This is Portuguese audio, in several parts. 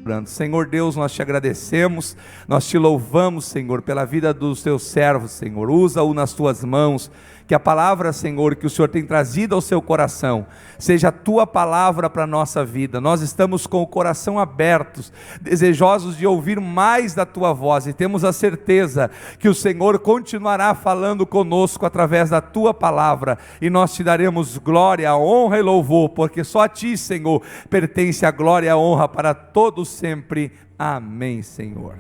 celebrando. Senhor Deus, nós te agradecemos, nós te louvamos, Senhor, pela vida dos teus servos, Senhor. Usa-o nas tuas mãos, que a palavra, Senhor, que o Senhor tem trazido ao seu coração, seja a tua palavra para a nossa vida. Nós estamos com o coração aberto, desejosos de ouvir mais da tua voz, e temos a certeza que o Senhor continuará falando conosco através da tua palavra, e nós te daremos glória, honra e louvor, porque só a ti, Senhor, pertence a glória e a honra para todos sempre. Amém, Senhor.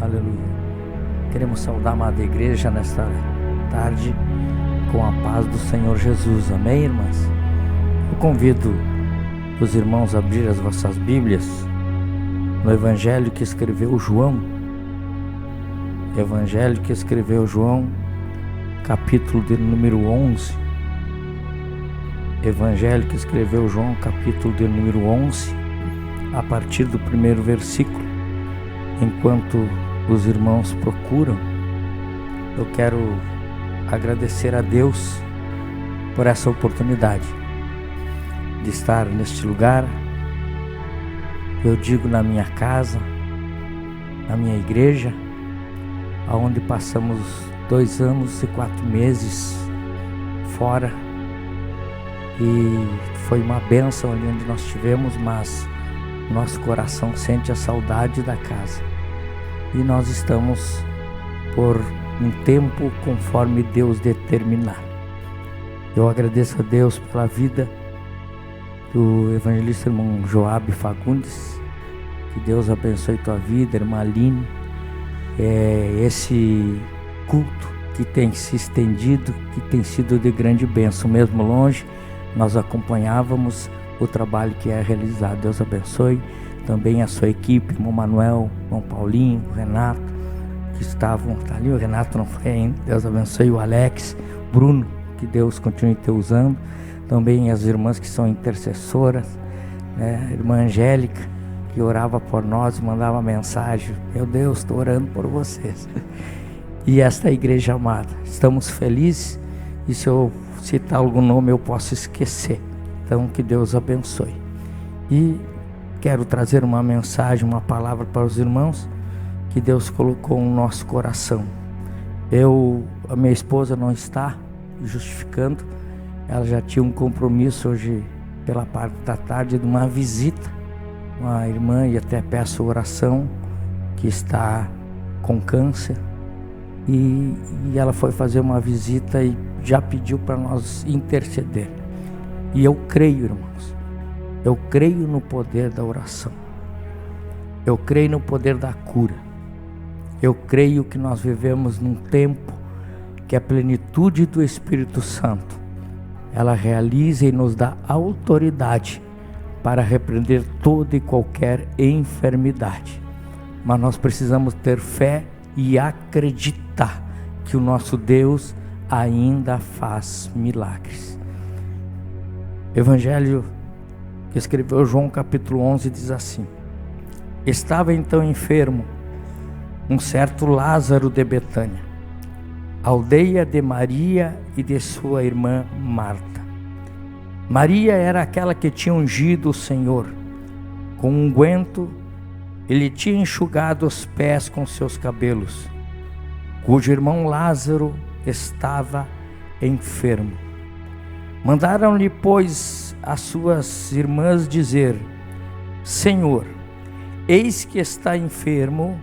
Aleluia. Queremos saudar a amada igreja nesta tarde com a paz do Senhor Jesus. Amém, irmãs? Eu convido os irmãos a abrir as vossas Bíblias no Evangelho que escreveu João. Evangelho que escreveu João, capítulo de número 11. Evangelho que escreveu João, capítulo de número 11, a partir do primeiro versículo. Enquanto os irmãos procuram, eu quero agradecer a Deus por essa oportunidade de estar neste lugar. Eu digo, na minha casa, na minha igreja, aonde passamos 2 anos e 4 meses fora, e foi uma bênção ali onde nós estivemos, mas nosso coração sente a saudade da casa, e nós estamos por um tempo conforme Deus determinar. Eu agradeço a Deus pela vida do evangelista irmão Joabe Fagundes. Que Deus abençoe tua vida, irmã Aline. Esse culto que tem se estendido, que tem sido de grande bênção, mesmo longe, nós acompanhávamos o trabalho que é realizado. Deus abençoe também a sua equipe, irmão Manuel, irmão Paulinho, Renato, que estavam, tá ali, o Renato não foi ainda. Deus abençoe o Alex, Bruno, que Deus continue te usando, também as irmãs que são intercessoras, né? Irmã Angélica, que orava por nós e mandava mensagem: meu Deus, estou orando por vocês. E esta igreja amada, estamos felizes, e se eu citar algum nome eu posso esquecer, então que Deus abençoe. E quero trazer uma mensagem, uma palavra para os irmãos que Deus colocou no nosso coração. A minha esposa não está, justificando, ela já tinha um compromisso hoje pela parte da tarde de uma visita, uma irmã, e até peço oração, que está com câncer, e ela foi fazer uma visita e já pediu para nós interceder. E eu creio, irmãos, eu creio no poder da oração, eu creio no poder da cura, eu creio que nós vivemos num tempo que a plenitude do Espírito Santo, ela realiza e nos dá autoridade para repreender toda e qualquer enfermidade. Mas nós precisamos ter fé e acreditar que o nosso Deus ainda faz milagres. Evangelho que escreveu João capítulo 11 diz assim: estava então enfermo um certo Lázaro de Betânia, aldeia de Maria e de sua irmã Marta. Maria era aquela que tinha ungido o Senhor com unguento e lhe tinha enxugado os pés com seus cabelos, cujo irmão Lázaro estava enfermo. Mandaram-lhe, pois, as suas irmãs dizer: Senhor, eis que está enfermo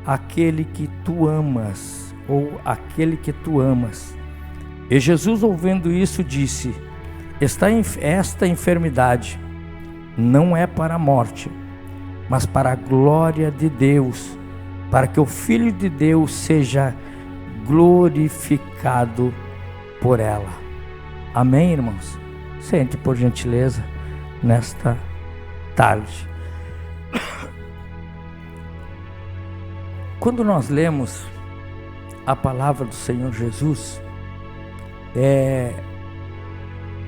aquele que tu amas, ou aquele que tu amas. E Jesus, ouvindo isso, disse: esta enfermidade não é para a morte, mas para a glória de Deus, para que o Filho de Deus seja glorificado por ela. Amém, irmãos? Sente, por gentileza, nesta tarde. Quando nós lemos a palavra do Senhor Jesus,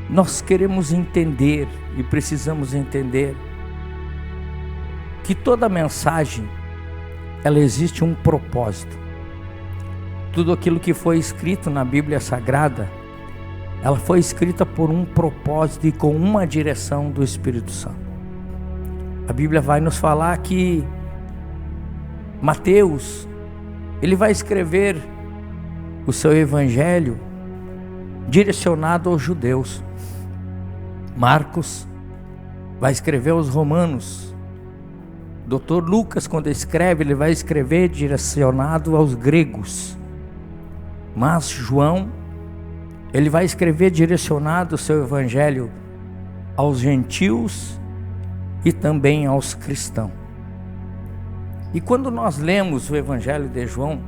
nós queremos entender e precisamos entender que toda mensagem, ela existe um propósito. Tudo aquilo que foi escrito na Bíblia Sagrada, ela foi escrita por um propósito e com uma direção do Espírito Santo. A Bíblia vai nos falar que Mateus, ele vai escrever o seu evangelho direcionado aos judeus. Marcos vai escrever aos romanos. Dr. Lucas, quando escreve, ele vai escrever direcionado aos gregos. Mas João, ele vai escrever direcionado o seu evangelho aos gentios e também aos cristãos. E quando nós lemos o evangelho de João,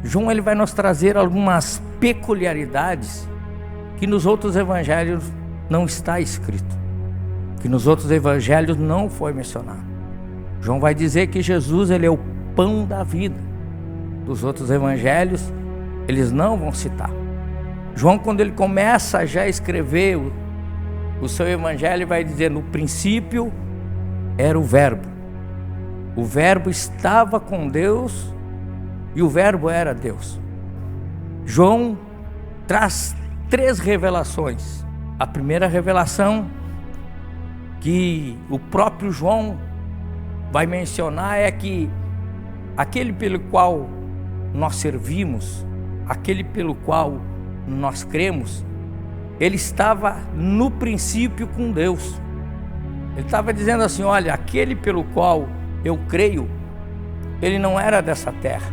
João ele vai nos trazer algumas peculiaridades que nos outros evangelhos não está escrito, que nos outros evangelhos não foi mencionado. João vai dizer que Jesus ele é o pão da vida. Dos outros evangelhos, eles não vão citar. João, quando ele começa já a escrever o seu evangelho, vai dizer: no princípio era o verbo estava com Deus e o verbo era Deus. João traz 3 revelações. A primeira revelação que o próprio João vai mencionar é que aquele pelo qual nós servimos, aquele pelo qual nós cremos, ele estava no princípio com Deus. Ele estava dizendo assim: olha, aquele pelo qual eu creio, ele não era dessa terra,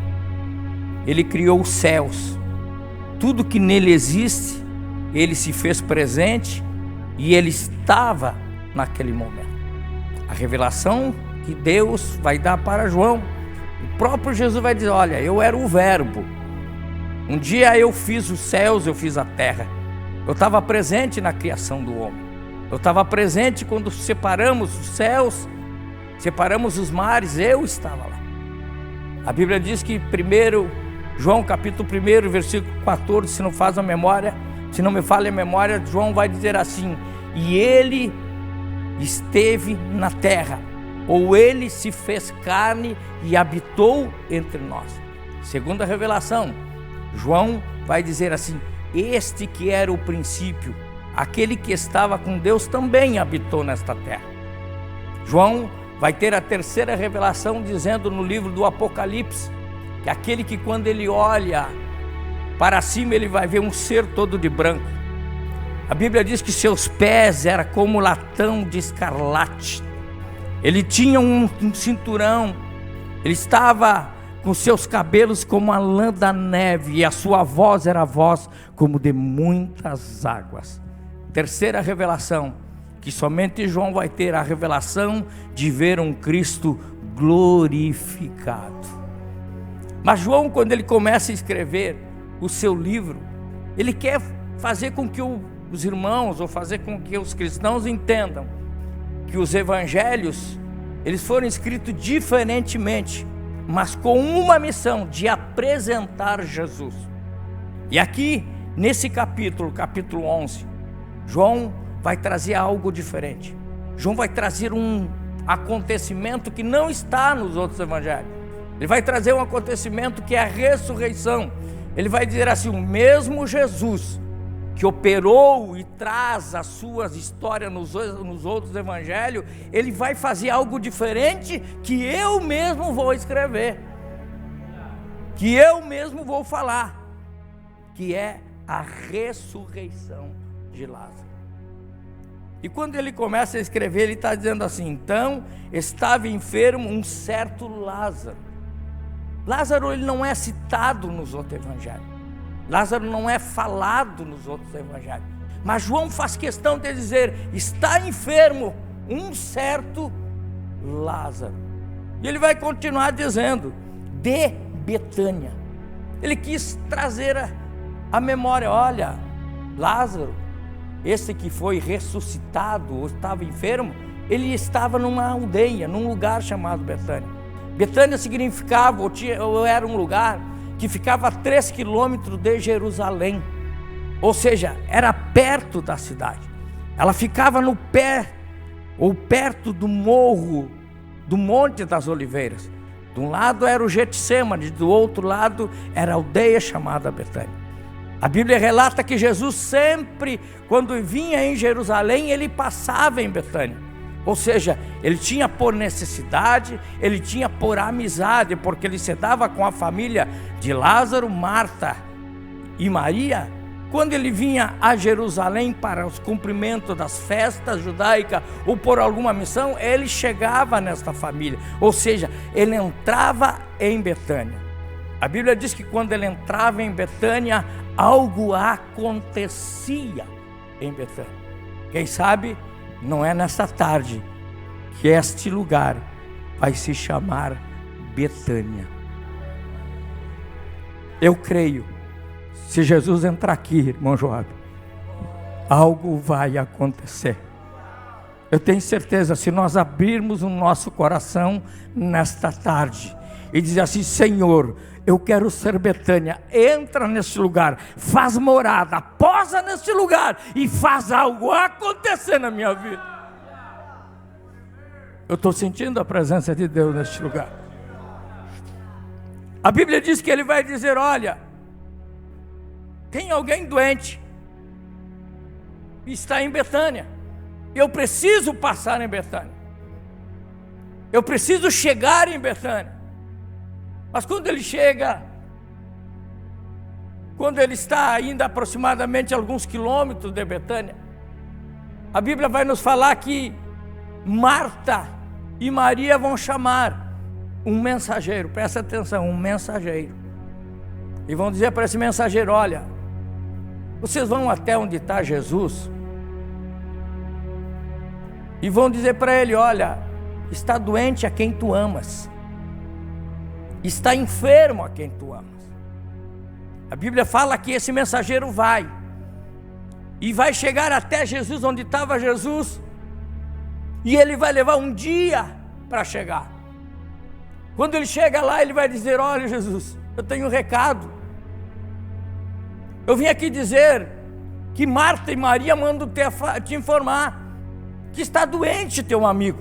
ele criou os céus, tudo que nele existe, ele se fez presente e ele estava naquele momento. A revelação que Deus vai dar para João, o próprio Jesus vai dizer: olha, eu era o verbo, um dia eu fiz os céus, eu fiz a terra, eu estava presente na criação do homem, eu estava presente quando separamos os céus, separamos os mares, eu estava lá. A Bíblia diz que João capítulo 1, versículo 14, se não me falha a memória, João vai dizer assim: e ele esteve na terra, ou ele se fez carne e habitou entre nós. Segunda revelação, João vai dizer assim: este que era o princípio, aquele que estava com Deus também habitou nesta terra. João vai ter a terceira revelação dizendo no livro do Apocalipse, que aquele que quando ele olha para cima, ele vai ver um ser todo de branco. A Bíblia diz que seus pés eram como latão de escarlate. Ele tinha um cinturão, ele estava com seus cabelos como a lã da neve, e a sua voz era a voz como de muitas águas. Terceira revelação, que somente João vai ter a revelação de ver um Cristo glorificado. Mas João, quando ele começa a escrever o seu livro, ele quer fazer com que os irmãos, ou fazer com que os cristãos entendam que os evangelhos, eles foram escritos diferentemente, mas com uma missão de apresentar Jesus. E aqui, nesse capítulo 11, João vai trazer algo diferente. João vai trazer um acontecimento que não está nos outros evangelhos. Ele vai trazer um acontecimento que é a ressurreição. Ele vai dizer assim: o mesmo Jesus que operou e traz as suas histórias nos outros evangelhos, ele vai fazer algo diferente que eu mesmo vou escrever, que eu mesmo vou falar, que é a ressurreição de Lázaro. E quando ele começa a escrever, ele está dizendo assim: então estava enfermo um certo Lázaro. Lázaro, ele não é citado nos outros evangelhos, Lázaro não é falado nos outros evangelhos, mas João faz questão de dizer: está enfermo um certo Lázaro. E ele vai continuar dizendo: de Betânia. Ele quis trazer a memória: olha, Lázaro, esse que foi ressuscitado ou estava enfermo, ele estava numa aldeia, num lugar chamado Betânia. Betânia significava, ou era um lugar que ficava a 3 quilômetros de Jerusalém, ou seja, era perto da cidade. Ela ficava no pé, ou perto do morro, do Monte das Oliveiras. De um lado era o Getsemane, do outro lado era a aldeia chamada Betânia. A Bíblia relata que Jesus sempre, quando vinha em Jerusalém, ele passava em Betânia. Ou seja, ele tinha por necessidade, ele tinha por amizade, porque ele se dava com a família de Lázaro, Marta e Maria. Quando ele vinha a Jerusalém para os cumprimentos das festas judaicas ou por alguma missão, ele chegava nesta família. Ou seja, ele entrava em Betânia. A Bíblia diz que quando ele entrava em Betânia, algo acontecia em Betânia. Quem sabe, não é nesta tarde que este lugar vai se chamar Betânia. Eu creio, se Jesus entrar aqui, irmão Joab, algo vai acontecer. Eu tenho certeza, se nós abrirmos o nosso coração nesta tarde e dizer assim: Senhor, eu quero ser Betânia, entra neste lugar, faz morada, posa neste lugar e faz algo acontecer na minha vida. Eu estou sentindo a presença de Deus neste lugar. A Bíblia diz que ele vai dizer: olha, tem alguém doente, está em Betânia, eu preciso passar em Betânia, eu preciso chegar em Betânia. Mas quando ele chega, quando ele está ainda aproximadamente alguns quilômetros de Betânia, a Bíblia vai nos falar que Marta e Maria vão chamar um mensageiro, presta atenção, um mensageiro, e vão dizer para esse mensageiro: olha, vocês vão até onde está Jesus, e vão dizer para ele: olha, está doente a quem tu amas, está enfermo a quem tu amas. A Bíblia fala que esse mensageiro vai chegar até Jesus, onde estava Jesus, e ele vai levar um dia para chegar. Quando ele chega lá, ele vai dizer: olha, Jesus, eu tenho um recado, eu vim aqui dizer que Marta e Maria mandam te informar que está doente teu amigo,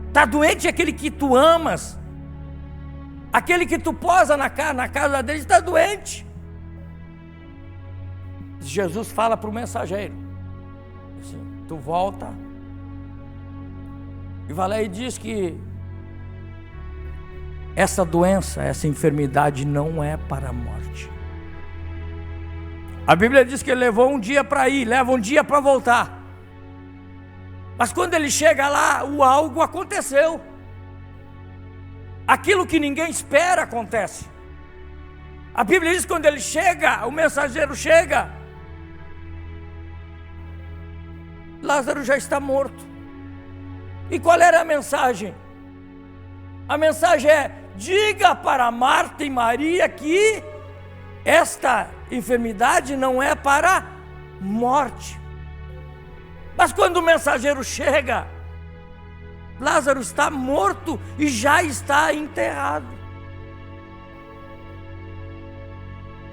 está doente aquele que tu amas, aquele que tu posa na casa dele está doente. Jesus fala para o mensageiro assim: tu volta e vai lá e diz que essa doença, essa enfermidade não é para a morte. A Bíblia diz que ele levou um dia para ir, leva um dia para voltar. Mas quando ele chega lá, o algo aconteceu. Aquilo que ninguém espera acontece. A Bíblia diz que quando ele chega, o mensageiro chega, Lázaro já está morto. E qual era a mensagem? A mensagem é: diga para Marta e Maria que esta enfermidade não é para morte. Mas quando o mensageiro chega, Lázaro está morto e já está enterrado.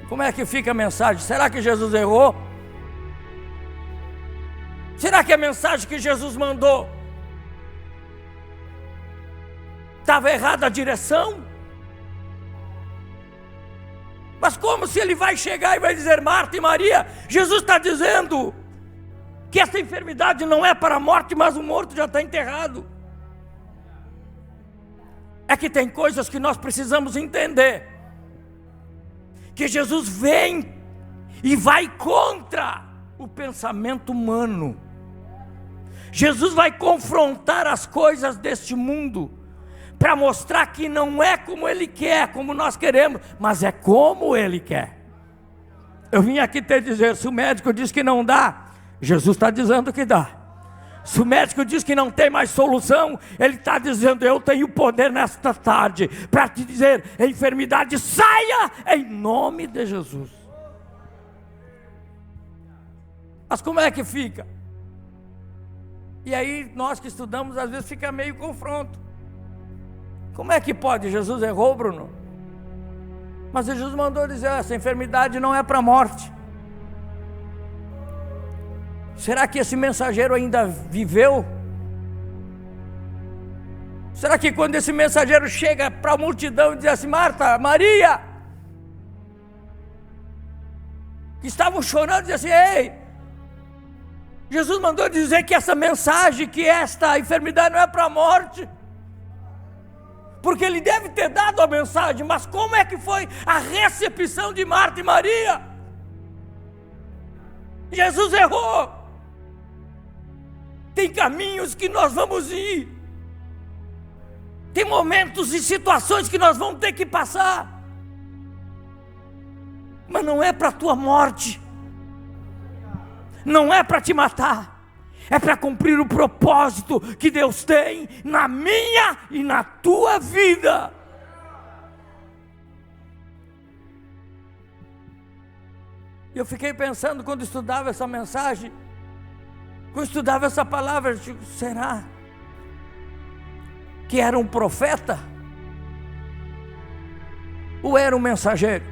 Como é que fica a mensagem? Será que Jesus errou? Será que a mensagem que Jesus mandou estava errada a direção? Mas como se ele vai chegar e vai dizer: Marta e Maria, Jesus está dizendo que essa enfermidade não é para a morte, mas o morto já está enterrado. É que tem coisas que nós precisamos entender, que Jesus vem e vai contra o pensamento humano. Jesus vai confrontar as coisas deste mundo, para mostrar que não é como Ele quer, como nós queremos, mas é como Ele quer. Eu vim aqui te dizer: se o médico diz que não dá, Jesus está dizendo que dá. Se o médico diz que não tem mais solução, Ele está dizendo: eu tenho poder nesta tarde para te dizer: a enfermidade saia em nome de Jesus. Mas como é que fica? E aí nós que estudamos, às vezes fica meio confronto. Como é que pode? Jesus errou, Bruno? Mas Jesus mandou dizer: essa enfermidade não é para a morte. Será que esse mensageiro ainda viveu? Será que quando esse mensageiro chega para a multidão e diz assim: Marta, Maria, que estavam chorando, diziam assim: ei, Jesus mandou dizer que essa mensagem, que esta enfermidade não é para a morte. Porque ele deve ter dado a mensagem, mas como é que foi a recepção de Marta e Maria? Jesus errou. Tem caminhos que nós vamos ir, tem momentos e situações que nós vamos ter que passar, mas não é para a tua morte, não é para te matar, é para cumprir o propósito que Deus tem na minha e na tua vida. Eu fiquei pensando quando estudava essa mensagem, quando estudava essa palavra, eu digo, será que era um profeta? Ou era um mensageiro?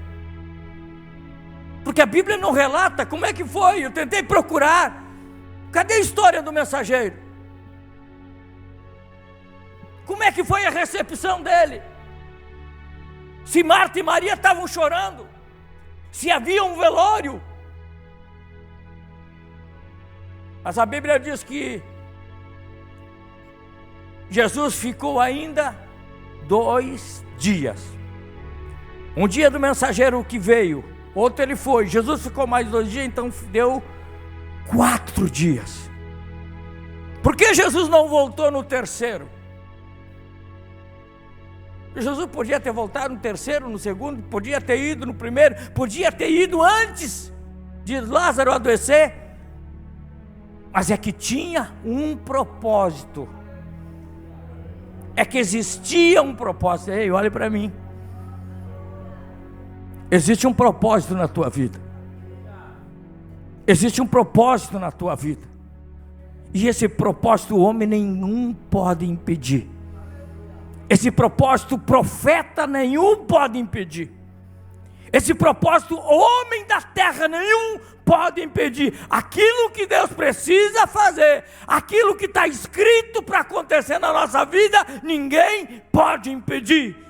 Porque a Bíblia não relata como é que foi. Eu tentei procurar. Cadê a história do mensageiro? Como é que foi a recepção dele? Se Marta e Maria estavam chorando, se havia um velório. Mas a Bíblia diz que Jesus ficou ainda 2 dias. Um dia do mensageiro que veio, outro ele foi. Jesus ficou mais 2 dias, então deu 4 dias. Por que Jesus não voltou no terceiro? Jesus podia ter voltado no terceiro, no segundo, podia ter ido no primeiro, podia ter ido antes de Lázaro adoecer. Mas é que tinha um propósito. É que existia um propósito. Ei, olha para mim. Existe um propósito na tua vida. Existe um propósito na tua vida. E esse propósito o homem nenhum pode impedir. Esse propósito profeta nenhum pode impedir. Esse propósito homem da terra nenhum pode impedir. Aquilo que Deus precisa fazer, aquilo que está escrito para acontecer na nossa vida, ninguém pode impedir.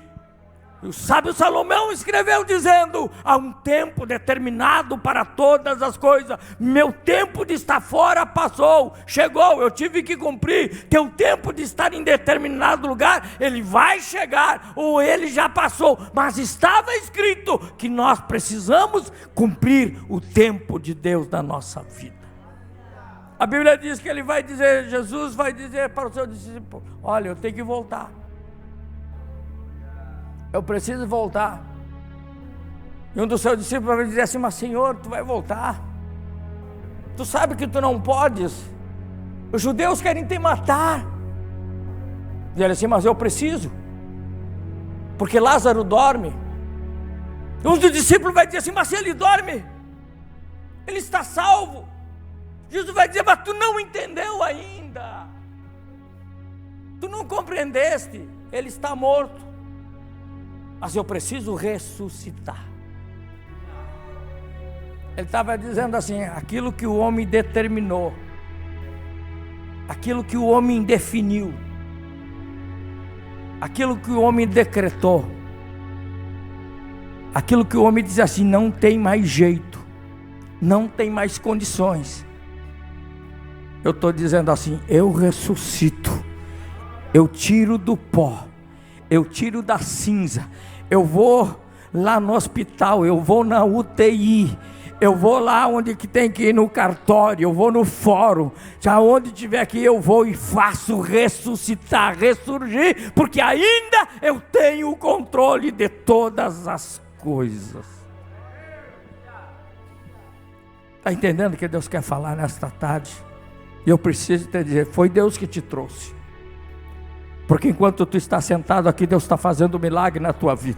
O sábio Salomão escreveu dizendo: há um tempo determinado para todas as coisas. Meu tempo de estar fora passou, chegou, eu tive que cumprir. Teu tempo de estar em determinado lugar, ele vai chegar, ou ele já passou. Mas estava escrito que nós precisamos cumprir o tempo de Deus na nossa vida. A Bíblia diz que ele vai dizer, Jesus vai dizer para o seu discípulo: olha, eu tenho que voltar. Eu preciso voltar. E um dos seus discípulos vai dizer assim: mas Senhor, tu vai voltar? Tu sabe que tu não podes. Os judeus querem te matar. E ele assim: mas eu preciso, porque Lázaro dorme. E um dos discípulos vai dizer assim: mas se ele dorme, ele está salvo. Jesus vai dizer: mas tu não entendeu ainda. Tu não compreendeste. Ele está morto. Mas eu preciso ressuscitar. Ele estava dizendo assim: aquilo que o homem determinou, aquilo que o homem definiu, aquilo que o homem decretou, aquilo que o homem diz assim: não tem mais jeito, não tem mais condições. Eu estou dizendo assim: eu ressuscito, eu tiro do pó, eu tiro da cinza, eu vou lá no hospital, eu vou na UTI, eu vou lá onde que tem que ir no cartório, eu vou no fórum, já onde tiver que ir eu vou e faço ressuscitar, ressurgir, porque ainda eu tenho o controle de todas as coisas. Está entendendo o que Deus quer falar nesta tarde? E eu preciso te dizer: foi Deus que te trouxe. Porque enquanto tu está sentado aqui, Deus está fazendo um milagre na tua vida.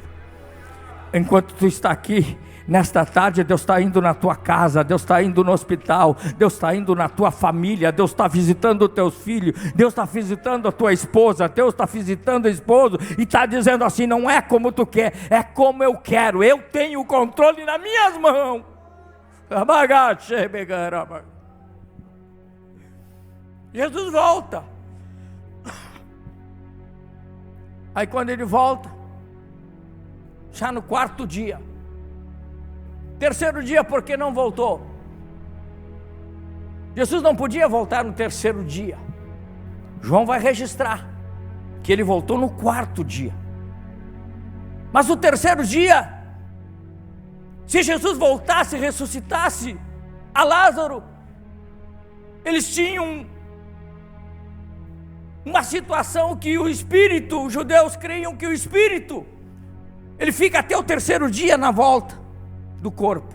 Enquanto tu está aqui, nesta tarde, Deus está indo na tua casa, Deus está indo no hospital, Deus está indo na tua família, Deus está visitando os teus filhos, Deus está visitando a tua esposa, Deus está visitando o esposo, e está dizendo assim: não é como tu quer, é como eu quero, eu tenho o controle nas minhas mãos. Jesus volta. Aí quando ele volta, já no 4º dia, Terceiro dia, por que não voltou? Jesus não podia voltar no terceiro dia. João vai registrar que ele voltou no quarto dia. Mas o terceiro dia, se Jesus voltasse e ressuscitasse a Lázaro, eles tinham uma situação que o espírito, os judeus criam que o espírito, ele fica até o terceiro dia na volta do corpo.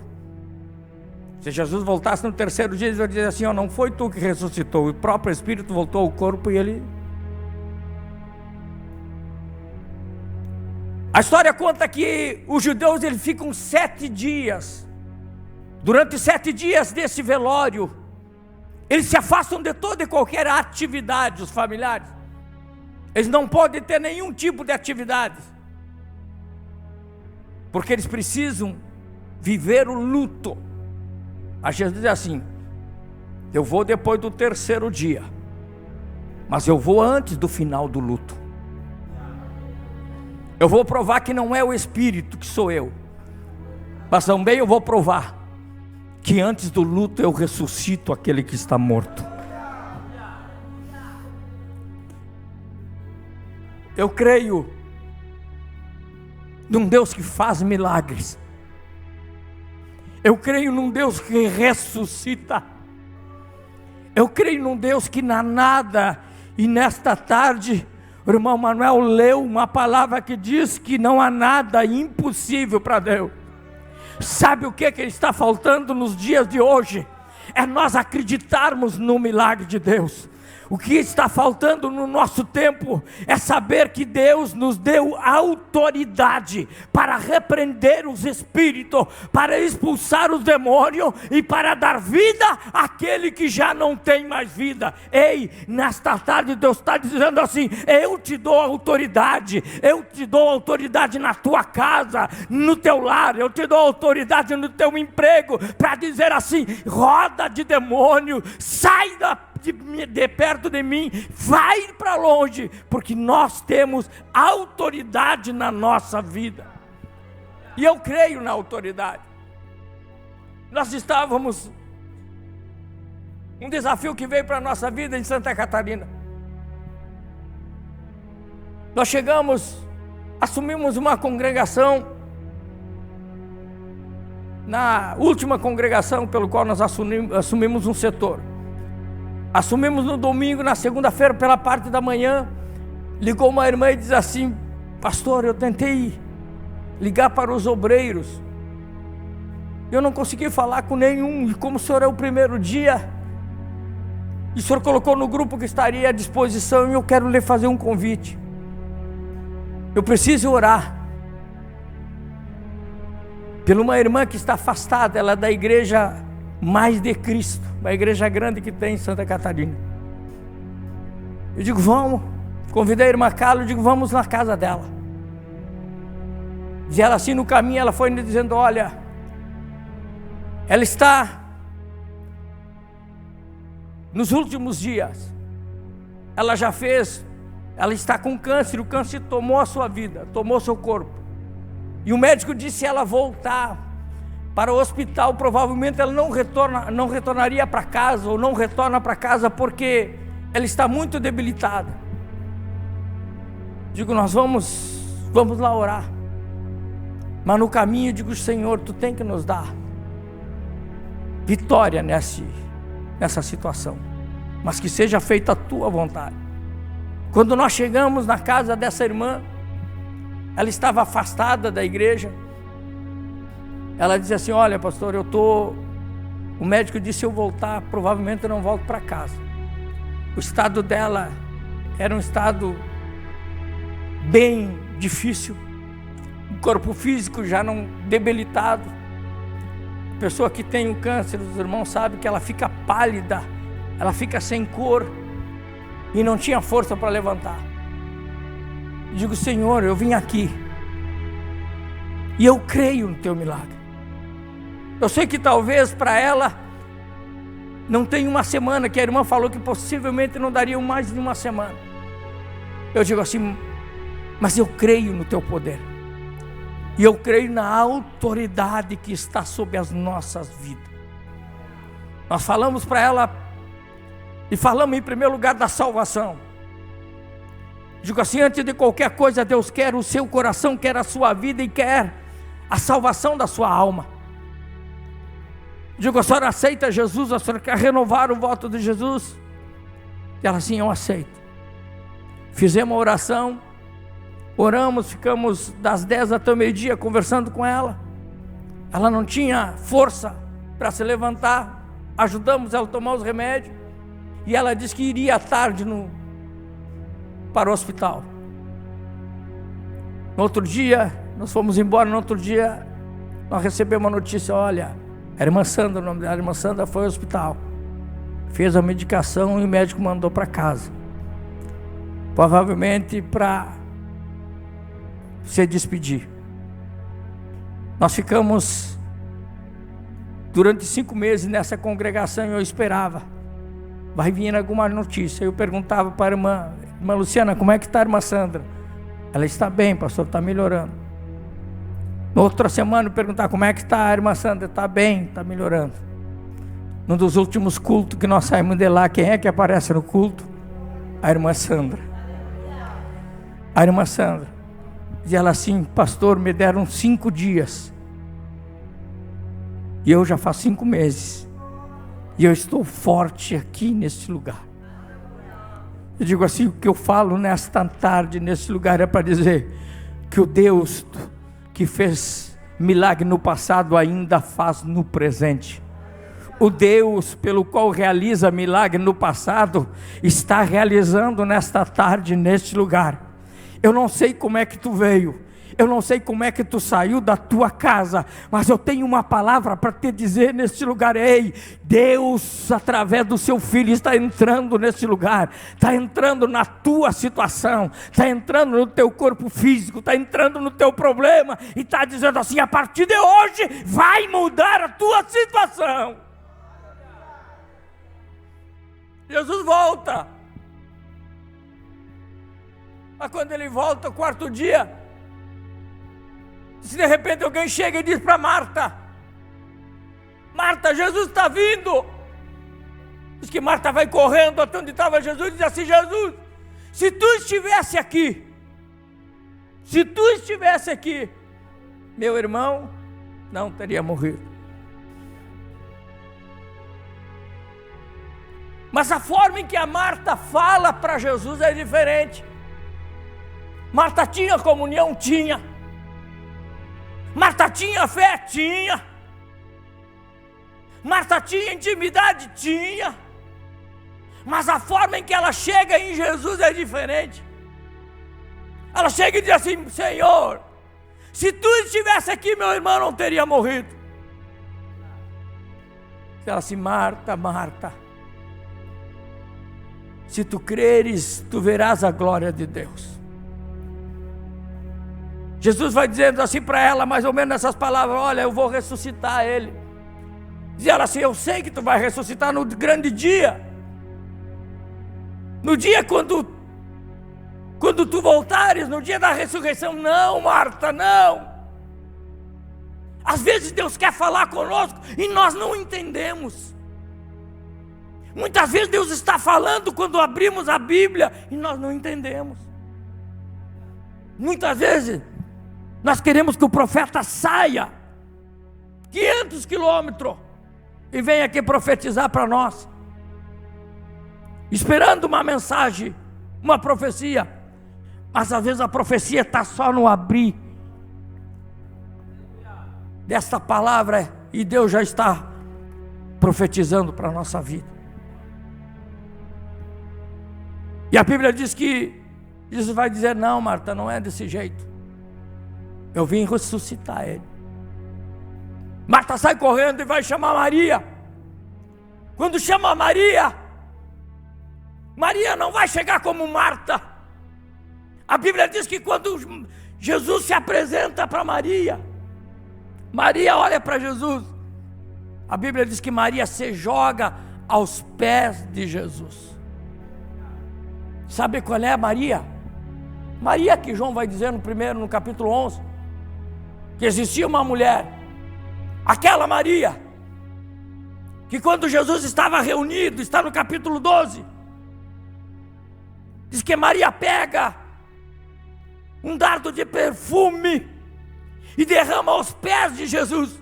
Se Jesus voltasse no terceiro dia, ele ia dizer assim, ó, não foi tu que ressuscitou, o próprio espírito voltou ao corpo e ele... A história conta que os judeus eles ficam 7 dias. Durante 7 dias desse velório, eles se afastam de toda e qualquer atividade, os familiares. Eles não podem ter nenhum tipo de atividade, porque eles precisam viver o luto. A Jesus diz assim, eu vou depois do terceiro dia, mas eu vou antes do final do luto. Eu vou provar que não é o espírito que sou eu, mas também eu vou provar que antes do luto eu ressuscito aquele que está morto. Eu creio num Deus que faz milagres. Eu creio num Deus que ressuscita. Eu creio num Deus que na nada, e nesta tarde, o irmão Manuel leu uma palavra que diz que não há nada impossível para Deus. Sabe o que está faltando nos dias de hoje? É nós acreditarmos no milagre de Deus. O que está faltando no nosso tempo é saber que Deus nos deu autoridade para repreender os espíritos, para expulsar os demônios e para dar vida àquele que já não tem mais vida. Ei, nesta tarde Deus está dizendo assim, eu te dou autoridade, eu te dou autoridade na tua casa, no teu lar, eu te dou autoridade no teu emprego, para dizer assim, roda de demônio, sai de perto de mim, vai para longe, porque nós temos autoridade na nossa vida, e eu creio na autoridade. Nós estávamos, um desafio que veio para a nossa vida em Santa Catarina, nós chegamos, assumimos uma congregação, na última congregação pelo qual nós assumimos um setor. Assumimos no domingo, na segunda-feira, pela parte da manhã, ligou uma irmã e diz assim, pastor, eu tentei ligar para os obreiros, eu não consegui falar com nenhum, e como o senhor é o primeiro dia, e o senhor colocou no grupo que estaria à disposição, e eu quero lhe fazer um convite, eu preciso orar, por uma irmã que está afastada, ela é da igreja Mais de Cristo, uma igreja grande que tem em Santa Catarina. Eu digo, vamos, convidei a irmã Carla, eu digo, vamos na casa dela. E ela assim no caminho, ela foi me dizendo, olha, ela está nos últimos dias, ela está com câncer, o câncer tomou a sua vida, tomou seu corpo, e o médico disse, se ela voltar para o hospital, provavelmente ela não retornaria para casa, ou não retorna para casa, porque ela está muito debilitada. Digo, nós vamos lá orar, mas no caminho eu digo, Senhor, tu tem que nos dar vitória nessa situação, mas que seja feita a tua vontade. Quando nós chegamos na casa dessa irmã, ela estava afastada da igreja. Ela dizia assim, olha pastor, o médico disse, se eu voltar, provavelmente eu não volto para casa. O estado dela era um estado bem difícil, o corpo físico já não debilitado. A pessoa que tem o câncer, os irmãos sabem que ela fica pálida, ela fica sem cor, e não tinha força para levantar. Eu digo, Senhor, eu vim aqui, e eu creio no teu milagre. Eu sei que talvez para ela não tenha uma semana, que a irmã falou que possivelmente não daria mais de uma semana. Eu digo assim, mas eu creio no teu poder. E eu creio na autoridade que está sobre as nossas vidas. Nós falamos para ela, e falamos em primeiro lugar da salvação. Digo assim, antes de qualquer coisa, Deus quer o seu coração, quer a sua vida e quer a salvação da sua alma. Digo, a senhora aceita Jesus? A senhora quer renovar o voto de Jesus? E ela, sim, eu aceito. Fizemos a oração, oramos, ficamos das 10 até o meio-dia conversando com ela. Ela não tinha força para se levantar, ajudamos ela a tomar os remédios, e ela disse que iria à tarde para o hospital. No outro dia, nós fomos embora. No outro dia, nós recebemos uma notícia: olha, a irmã Sandra, o nome dela, a irmã Sandra foi ao hospital, fez a medicação e o médico mandou para casa, provavelmente para se despedir. Nós ficamos durante 5 meses nessa congregação e eu esperava, vai vir alguma notícia. Eu perguntava para a irmã Luciana, como é que está a irmã Sandra? Ela está bem, pastor, está melhorando. Na outra semana eu perguntava, como é que está a irmã Sandra? Está bem, está melhorando. Num dos últimos cultos que nós saímos de lá, quem é que aparece no culto? A irmã Sandra. A irmã Sandra. E ela assim, pastor, me deram 5 dias. E eu já faço 5 meses. E eu estou forte aqui nesse lugar. Eu digo assim, o que eu falo nesta tarde, nesse lugar, é para dizer que o Deus que fez milagre no passado ainda faz no presente. O Deus pelo qual realiza milagre no passado está realizando nesta tarde, neste lugar. Eu não sei como é que tu veio, eu não sei como é que tu saiu da tua casa, mas eu tenho uma palavra para te dizer neste lugar. Ei, Deus através do seu Filho está entrando neste lugar, está entrando na tua situação, está entrando no teu corpo físico, está entrando no teu problema, e está dizendo assim, a partir de hoje vai mudar a tua situação. Jesus volta. Mas quando ele volta, o 4º dia, se de repente alguém chega e diz para Marta, Marta, Jesus está vindo. Diz que Marta vai correndo até onde estava Jesus e diz assim, Jesus, se tu estivesse aqui, meu irmão não teria morrido. Mas a forma em que a Marta fala para Jesus é diferente. Marta tinha comunhão? Tinha. Marta tinha fé? Tinha. Marta tinha intimidade? Tinha. Mas a forma em que ela chega em Jesus é diferente. Ela chega e diz assim, Senhor, se tu estivesse aqui, meu irmão não teria morrido. Ela assim, Marta, Marta, se tu creres, tu verás a glória de Deus. Jesus vai dizendo assim para ela, mais ou menos nessas palavras, olha, eu vou ressuscitar ele. Diz ela assim, eu sei que tu vai ressuscitar no grande dia. No dia quando tu voltares, no dia da ressurreição. Não, Marta, não. Às vezes Deus quer falar conosco e nós não entendemos. Muitas vezes Deus está falando quando abrimos a Bíblia e nós não entendemos. Muitas vezes nós queremos que o profeta saia 500 quilômetros e venha aqui profetizar para nós, esperando uma mensagem, uma profecia. Mas às vezes a profecia está só no abrir desta palavra e Deus já está profetizando para a nossa vida. E a Bíblia diz que Jesus vai dizer, não, Marta, não é desse jeito. Eu vim ressuscitar ele. Marta sai correndo e vai chamar Maria. Quando chama Maria, Maria não vai chegar como Marta. A Bíblia diz que quando Jesus se apresenta para Maria, Maria olha para Jesus. A Bíblia diz que Maria se joga aos pés de Jesus. Sabe qual é a Maria? Maria que João vai dizer no capítulo 11. que existia uma mulher, aquela Maria, que quando Jesus estava reunido, está no capítulo 12, diz que Maria pega um dardo de perfume e derrama aos pés de Jesus,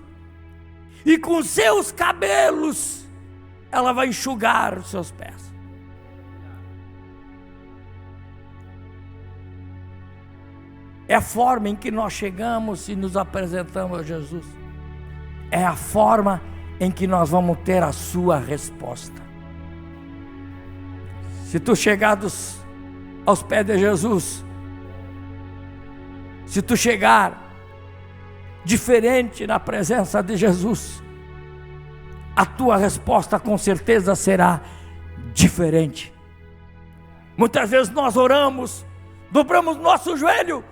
e com seus cabelos ela vai enxugar os seus pés. É a forma em que nós chegamos e nos apresentamos a Jesus. É a forma em que nós vamos ter a sua resposta. Se tu chegares aos pés de Jesus, se tu chegar diferente na presença de Jesus, a tua resposta com certeza será diferente. Muitas vezes nós oramos, dobramos nosso joelho,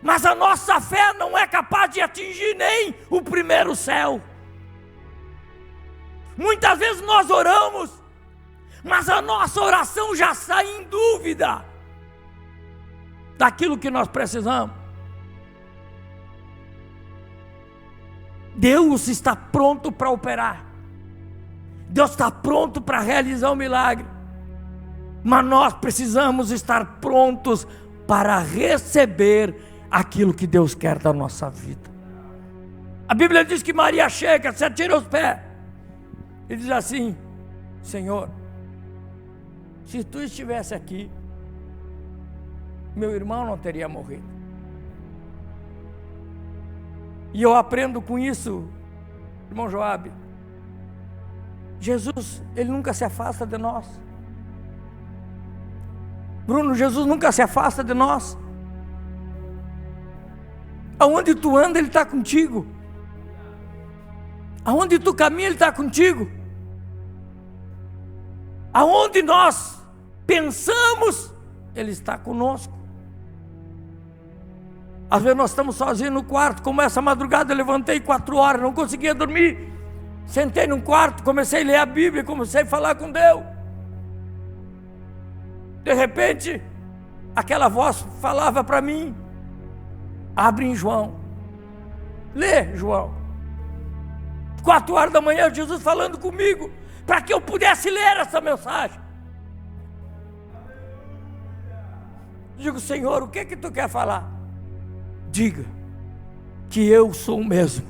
mas a nossa fé não é capaz de atingir nem o primeiro céu. Muitas vezes nós oramos, mas a nossa oração já está em dúvida daquilo que nós precisamos. Deus está pronto para operar, Deus está pronto para realizar o milagre, mas nós precisamos estar prontos para receber aquilo que Deus quer da nossa vida. A Bíblia diz que Maria chega, se atira aos pés e diz assim: Senhor, se tu estivesse aqui, meu irmão não teria morrido. E eu aprendo com isso, irmão Joabe, Jesus, Ele nunca se afasta de nós. Bruno, Jesus nunca se afasta de nós. Aonde tu anda, Ele está contigo. Aonde tu caminha, Ele está contigo. Aonde nós pensamos, Ele está conosco. Às vezes nós estamos sozinhos no quarto, como essa madrugada eu levantei 4 horas, não conseguia dormir. Sentei num quarto, comecei a ler a Bíblia, comecei a falar com Deus. De repente, aquela voz falava para mim: abre em João, lê João. 4 horas da manhã, Jesus falando comigo, para que eu pudesse ler essa mensagem. Digo: Senhor, o que que tu quer falar? Diga que eu sou o mesmo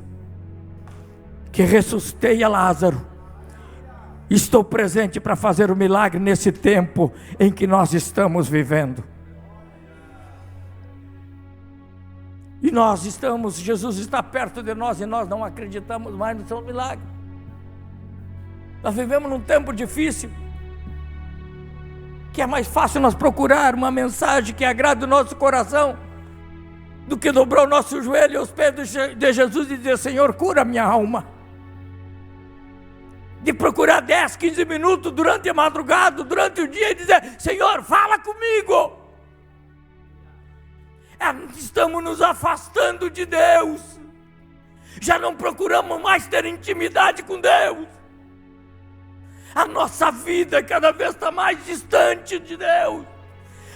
que ressuscitei a Lázaro. Estou presente para fazer o milagre nesse tempo em que nós estamos vivendo. E nós estamos, Jesus está perto de nós e nós não acreditamos mais no seu milagre. Nós vivemos num tempo difícil, que é mais fácil nós procurar uma mensagem que agrade o nosso coração, do que dobrar o nosso joelho aos pés de Jesus e dizer: Senhor, cura minha alma. De procurar 10, 15 minutos durante a madrugada, durante o dia, e dizer: Senhor, fala comigo. Estamos nos afastando de Deus. Já não procuramos mais ter intimidade com Deus. A nossa vida cada vez está mais distante de Deus.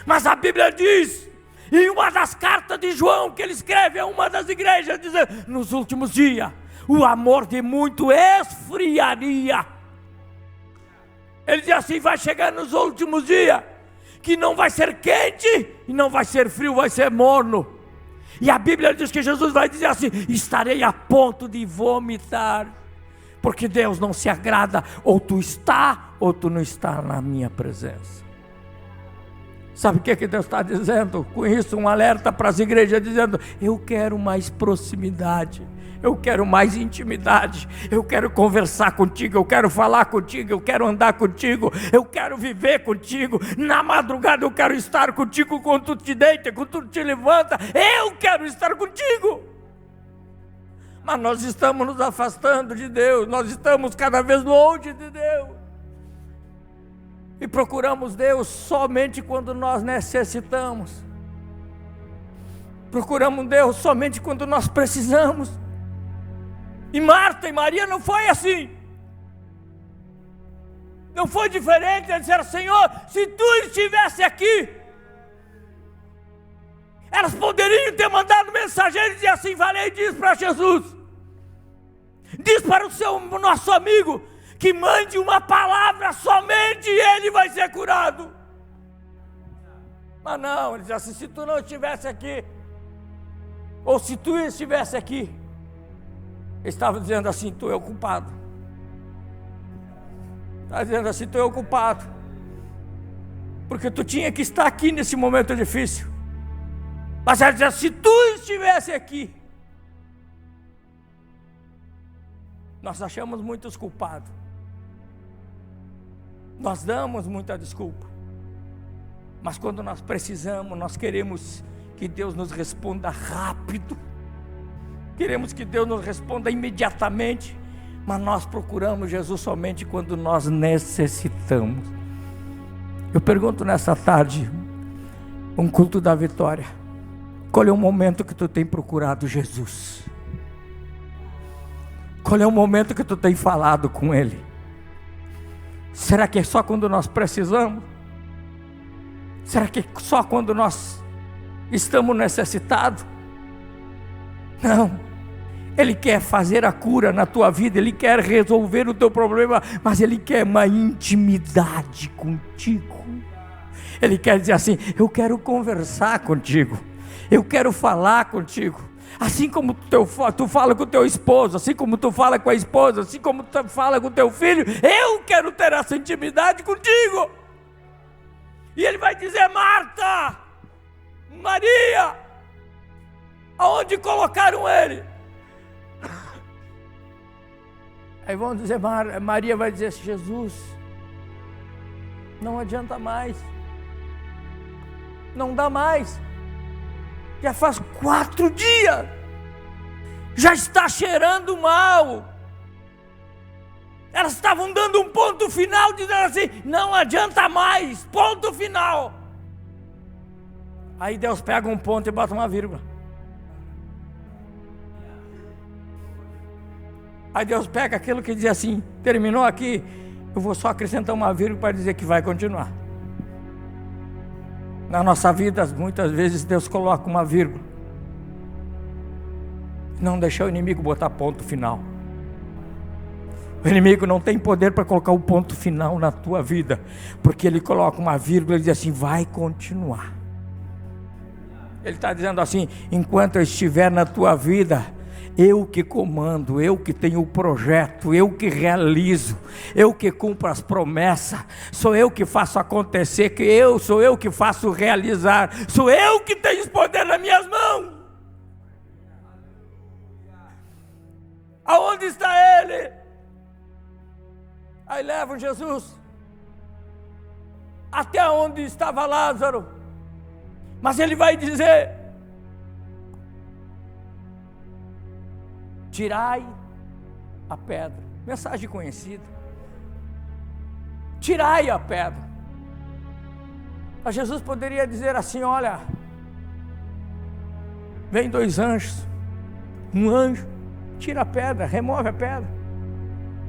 Mas a Bíblia diz, em uma das cartas de João, que ele escreve a uma das igrejas, dizendo: nos últimos dias, o amor de muito esfriaria. Ele diz assim: vai chegar nos últimos dias, que não vai ser quente e não vai ser frio, vai ser morno. E a Bíblia diz que Jesus vai dizer assim: estarei a ponto de vomitar, porque Deus não se agrada, ou tu está, ou tu não está na minha presença. Sabe o que Deus está dizendo? Com isso, um alerta para as igrejas, dizendo: eu quero mais proximidade, eu quero mais intimidade, eu quero conversar contigo, eu quero falar contigo, eu quero andar contigo, eu quero viver contigo. Na madrugada eu quero estar contigo, quando tu te deita, quando tu te levanta, eu quero estar contigo. Mas nós estamos nos afastando de Deus, nós estamos cada vez longe de Deus. E procuramos Deus somente quando nós necessitamos. Procuramos Deus somente quando nós precisamos. E Marta e Maria não foi assim. Não foi diferente. Eles disseram: Senhor, se tu estivesse aqui, Elas poderiam ter mandado mensageiros e dizer assim: vai e diz para Jesus, diz para o nosso amigo que mande uma palavra, somente ele vai ser curado. Mas não, ele diz assim: se tu não estivesse aqui, ou se tu estivesse aqui, ele estava dizendo assim: tu é o culpado. Está dizendo assim: tu é o culpado, porque tu tinha que estar aqui nesse momento difícil. Mas ela diz: se tu estivesse aqui. Nós achamos muitos culpados, nós damos muita desculpa, mas quando nós precisamos, nós queremos que Deus nos responda rápido, queremos que Deus nos responda imediatamente, mas nós procuramos Jesus somente quando nós necessitamos. Eu pergunto nessa tarde, um culto da vitória, qual é o momento que tu tem procurado Jesus? Qual é o momento que tu tem falado com Ele? Será que é só quando nós precisamos? Será que é só quando nós estamos necessitados? Não. Ele quer fazer a cura na tua vida, Ele quer resolver o teu problema, mas Ele quer uma intimidade contigo. Ele quer dizer assim: eu quero conversar contigo, eu quero falar contigo. Assim como tu fala com o teu esposo, assim como tu fala com a esposa, assim como tu fala com o teu filho, eu quero ter essa intimidade contigo. E ele vai dizer: Marta, Maria, aonde colocaram ele? Aí vão dizer, Maria vai dizer: Jesus, não adianta mais, não dá mais. Já faz 4 dias, já está cheirando mal. Elas estavam dando um ponto final, dizendo assim: não adianta mais, ponto final. Aí Deus pega um ponto e bota uma vírgula. Aí Deus pega aquilo que dizia assim: terminou aqui, eu vou só acrescentar uma vírgula para dizer que vai continuar. Na nossa vida, muitas vezes Deus coloca uma vírgula, não deixa o inimigo botar ponto final. O inimigo não tem poder para colocar o ponto final na tua vida, porque ele coloca uma vírgula e diz assim: vai continuar. Ele está dizendo assim: enquanto eu estiver na tua vida, eu que comando, eu que tenho o projeto, eu que realizo, eu que cumpro as promessas, sou eu que faço acontecer, sou eu que faço realizar, sou eu que tenho esse poder nas minhas mãos. Aonde está ele? Aí levam Jesus até onde estava Lázaro, mas ele vai dizer: tirai a pedra. Mensagem conhecida. Tirai a pedra. Mas Jesus poderia dizer assim: olha, vem 2 anjos, um anjo tira a pedra, remove a pedra.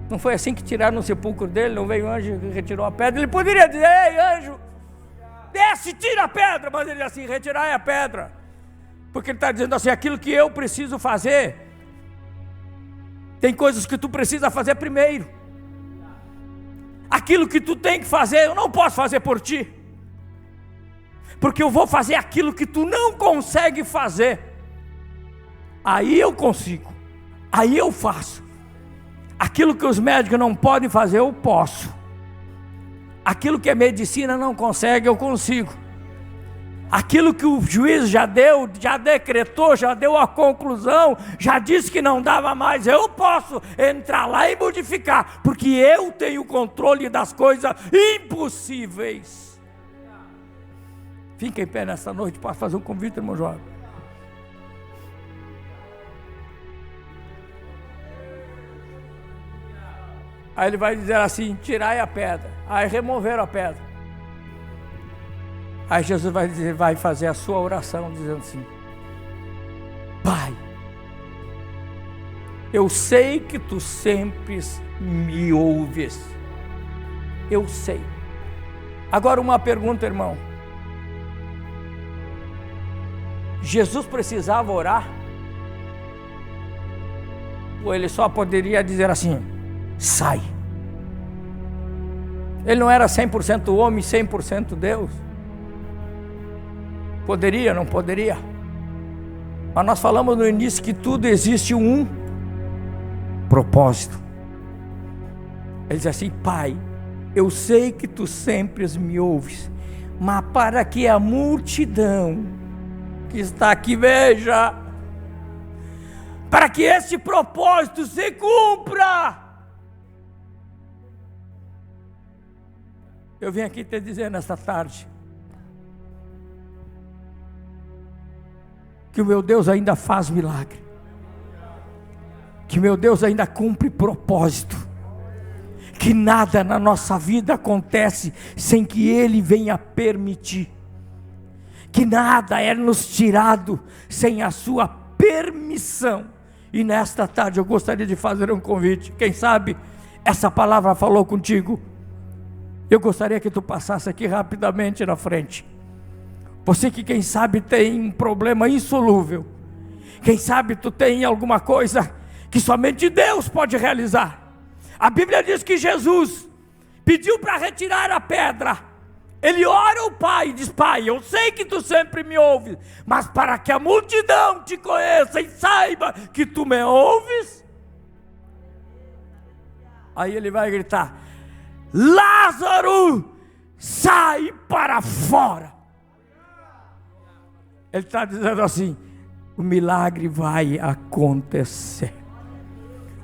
Não foi assim que tiraram no sepulcro dele? Não veio o anjo e retirou a pedra? Ele poderia dizer: ei, anjo, desce, tira a pedra. Mas ele diz assim: retirai a pedra, porque ele está dizendo assim: aquilo que eu preciso fazer, tem coisas que tu precisa fazer primeiro. Aquilo que tu tem que fazer, eu não posso fazer por ti, porque eu vou fazer aquilo que tu não consegue fazer. Aí eu consigo, aí eu faço. Aquilo que os médicos não podem fazer, eu posso. Aquilo que a medicina não consegue, eu consigo. Aquilo que o juiz já deu, já decretou, já deu a conclusão, já disse que não dava mais, eu posso entrar lá e modificar, porque eu tenho o controle das coisas impossíveis. Fica em pé nessa noite para fazer um convite, irmão João. Aí ele vai dizer assim: tirai a pedra. Aí removeram a pedra. Aí Jesus vai fazer a sua oração dizendo assim: Pai, eu sei que tu sempre me ouves. Eu sei. Agora uma pergunta, irmão. Jesus precisava orar? Ou ele só poderia dizer assim: sai? Ele não era 100% homem, 100% Deus? Poderia, não poderia? Mas nós falamos no início que tudo existe um propósito. Ele diz assim: Pai, eu sei que tu sempre me ouves, mas para que a multidão que está aqui veja, para que esse propósito se cumpra, eu vim aqui te dizer nesta tarde que o meu Deus ainda faz milagre, que o meu Deus ainda cumpre propósito, que nada na nossa vida acontece sem que Ele venha permitir, que nada é nos tirado sem a sua permissão. E nesta tarde eu gostaria de fazer um convite. Quem sabe essa palavra falou contigo? Eu gostaria que tu passasse aqui rapidamente na frente. Você que quem sabe tem um problema insolúvel, quem sabe tu tem alguma coisa que somente Deus pode realizar. A Bíblia diz que Jesus pediu para retirar a pedra. Ele ora ao Pai e diz: Pai, eu sei que tu sempre me ouves, mas para que a multidão te conheça e saiba que tu me ouves. Aí ele vai gritar: Lázaro, sai para fora. Ele está dizendo assim: o milagre vai acontecer,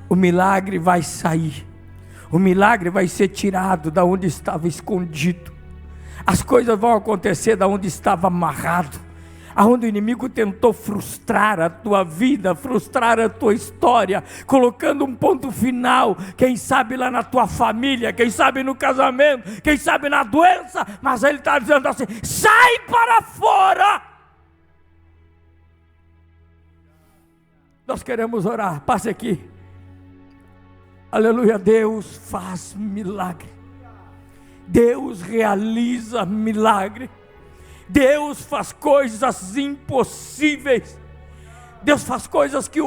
o milagre vai sair, o milagre vai ser tirado da onde estava escondido, as coisas vão acontecer da onde estava amarrado, aonde o inimigo tentou frustrar a tua vida, frustrar a tua história, colocando um ponto final, quem sabe lá na tua família, quem sabe no casamento, quem sabe na doença, mas ele está dizendo assim: sai para fora. Nós queremos orar, passe aqui. Aleluia. Deus faz milagre, Deus realiza milagre, Deus faz coisas impossíveis, Deus faz coisas que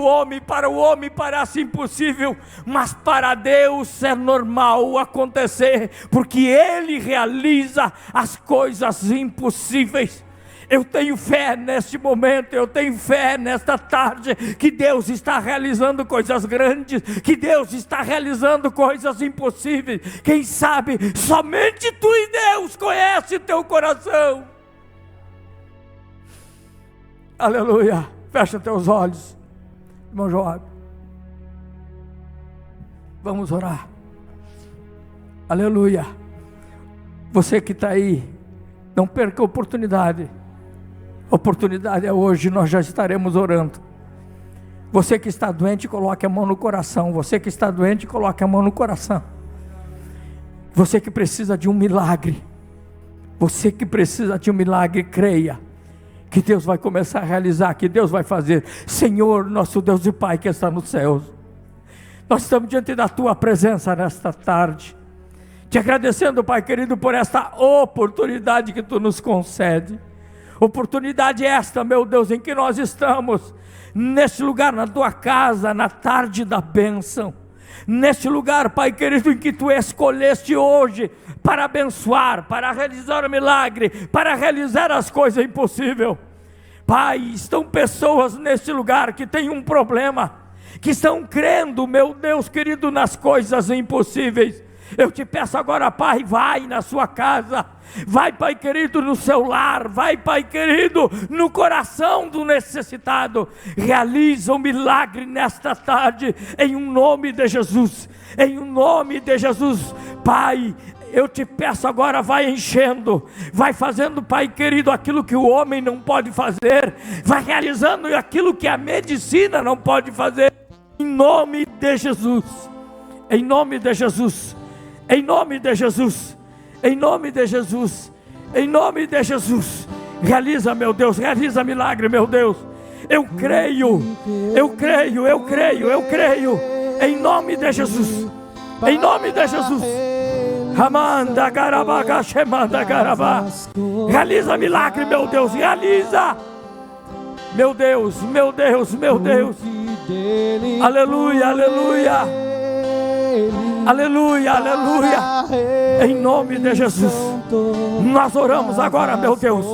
para o homem parece impossível, mas para Deus é normal acontecer, porque Ele realiza as coisas impossíveis. Eu tenho fé neste momento, eu tenho fé nesta tarde, que Deus está realizando coisas grandes, que Deus está realizando coisas impossíveis. Quem sabe, somente tu e Deus conhecem teu coração. Aleluia. Fecha teus olhos, irmão Joab. Vamos orar. Aleluia. Você que está aí, não perca a oportunidade. A oportunidade é hoje, nós já estaremos orando. Você que está doente, coloque a mão no coração. Você que está doente, coloque a mão no coração. Você que precisa de um milagre, você que precisa de um milagre, creia que Deus vai começar a realizar, que Deus vai fazer. Senhor, nosso Deus e Pai que está nos céus, nós estamos diante da Tua presença nesta tarde, te agradecendo, Pai querido, por esta oportunidade que Tu nos concede. Oportunidade esta, meu Deus, em que nós estamos, neste lugar, na Tua casa, na tarde da bênção, neste lugar, Pai querido, em que Tu escolheste hoje, para abençoar, para realizar o milagre, para realizar as coisas impossíveis. Pai, estão pessoas neste lugar que têm um problema, que estão crendo, meu Deus querido, nas coisas impossíveis. Eu te peço agora, Pai, vai na sua casa, vai, Pai querido, no seu lar, vai, Pai querido, no coração do necessitado, realiza um milagre nesta tarde, em um nome de Jesus, em um nome de Jesus. Pai, eu te peço agora, vai enchendo, vai fazendo, Pai querido, aquilo que o homem não pode fazer, vai realizando aquilo que a medicina não pode fazer, em nome de Jesus, em nome de Jesus, em nome de Jesus, em nome de Jesus, em nome de Jesus. Realiza, meu Deus, realiza milagre, meu Deus. Eu creio, eu creio, eu creio, eu creio, em nome de Jesus, em nome de Jesus. Ramanda Garabaga, Shemanda Garabá. Realiza milagre, meu Deus, realiza. Meu Deus, meu Deus, meu Deus. Aleluia, aleluia. Aleluia, aleluia. Em nome de Jesus. Nós oramos agora, meu Deus.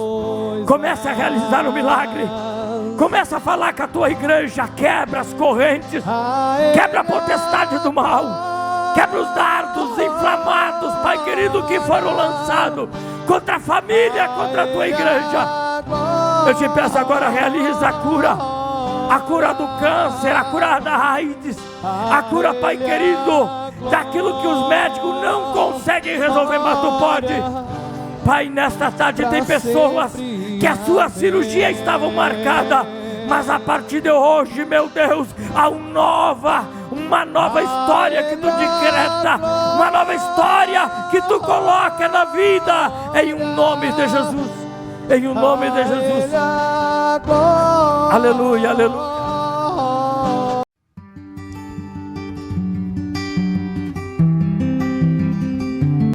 Comece a realizar o milagre. Começa a falar com a tua igreja. Quebra as correntes. Quebra a potestade do mal. Quebra os dardos inflamados, Pai querido, que foram lançados contra a família, contra a tua igreja. Eu te peço agora, realiza a cura do câncer, a cura da AIDS, a cura, Pai querido, daquilo que os médicos não conseguem resolver, mas tu pode. Pai, nesta tarde tem pessoas que as suas cirurgias estavam marcadas, mas a partir de hoje, meu Deus, há uma nova história que tu decreta, uma nova história que tu coloca na vida, em um nome de Jesus, em um nome de Jesus. Aleluia, aleluia.